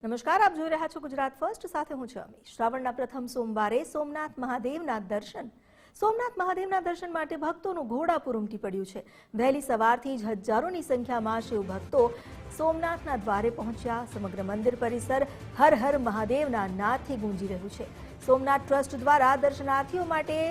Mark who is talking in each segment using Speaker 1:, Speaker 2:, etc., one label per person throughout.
Speaker 1: નમસ્કાર, આપ જોઈ રહ્યા છો ગુજરાત ફર્સ્ટ, સાથે હું છું અમી। શ્રાવણના પ્રથમ સોમવારે સોમનાથ મહાદેવના દર્શન માટે ભક્તોનું ઘોડાપુર ઉમટી પડ્યું છે। વહેલી સવારથી જ હજારોની સંખ્યામાં શિવ ભક્તો સોમનાથના દ્વારે પહોંચ્યા। સમગ્ર મંદિર પરિસર હર હર મહાદેવના નાદથી ગુંજી રહ્યું છે। સોમનાથ ટ્રસ્ટ દ્વારા દર્શનાર્થીઓ માટે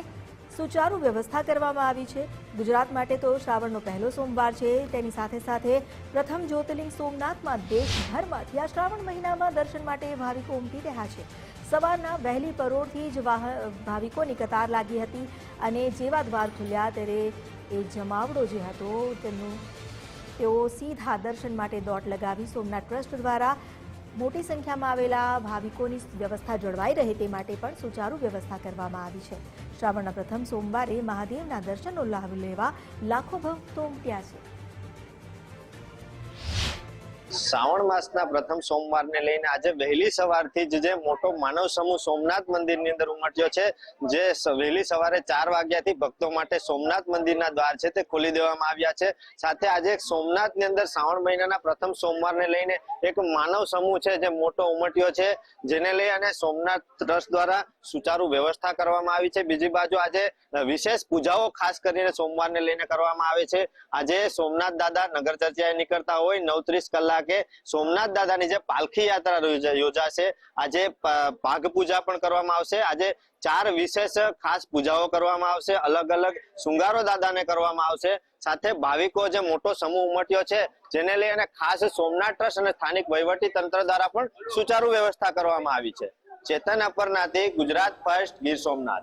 Speaker 1: સુચારુ વ્યવસ્થા કરવામાં આવી છે। ગુજરાત માટે તો શ્રાવણનો પહેલો સોમવાર છે, તેની સાથે સાથે પ્રથમ જ્યોતિર્લિંગ સોમનાથમાં દેશભરમાંથી આ શ્રાવણ મહિનામાં દર્શન માટે ભાવિકો ઉમટી રહ્યા છે। સવારના વહેલી પરોઢથી જ ભાવિકોની કતાર લાગી હતી અને જેવા દ્વાર ખુલ્યા ત્યારે એ જમાવડો જે હતો તેઓ સીધા દર્શન માટે દોટ લગાવી સોમનાથ ટ્રસ્ટ દ્વારા મોટી સંખ્યામાં આવેલા ભાવિકોની વ્યવસ્થા જળવાઈ રહે તે માટે પણ સુચારુ વ્યવસ્થા કરવામાં આવી છે। શ્રાવણના પ્રથમ સોમવારે મહાદેવના દર્શનનો લાભ લેવા લાખો ભક્તો ઉમટ્યા છે।
Speaker 2: શ્રાવણ માસના પ્રથમ સોમવારને લઈને આજે વહેલી સવારથી જે મોટો માનવ સમૂહ સોમનાથ મંદિરની અંદર ઉમટ્યો છે। જે વહેલી સવારે 4 વાગ્યાથી ભક્તો માટે સોમનાથ મંદિરના દ્વાર છે તે ખોલી દેવામાં આવ્યા છે। સાથે આજે સોમનાથની અંદર શ્રાવણ મહિનાના પ્રથમ સોમવારને લઈને એક માનવ સમૂહ છે જે મોટો ઉમટ્યો છે, જેને લઈ અને સોમનાથ ટ્રસ્ટ દ્વારા સુચારુ વ્યવસ્થા કરવામાં આવી છે। બીજી બાજુ આજે વિશેષ પૂજાઓ ખાસ કરીને સોમવારને લઈને કરવામાં આવે છે। આજે સોમનાથ દાદા નગર ચર્ચાએ નીકળતા હોય 9:30 કલાકે સોમનાથ દાદાની જે પાલખી યાત્રા યોજાશે। આજે પાઘ પૂજા પણ કરવામાં આવશે। આજે 4 વિશેષ ખાસ પૂજાઓ કરવામાં આવશે, અલગ અલગ શૃંગારો દાદાને કરવામાં આવશે। સાથે ભાવિકો જે મોટો સમૂહ ઉમટ્યો છે જેને લઈ અને ખાસ સોમનાથ ટ્રસ્ટ અને સ્થાનિક વહીવટી તંત્ર દ્વારા પણ સુચારુ વ્યવસ્થા કરવામાં આવી છે। ચેતન અપરનાથી, ગુજરાત ફર્સ્ટ, ગીર સોમનાથ।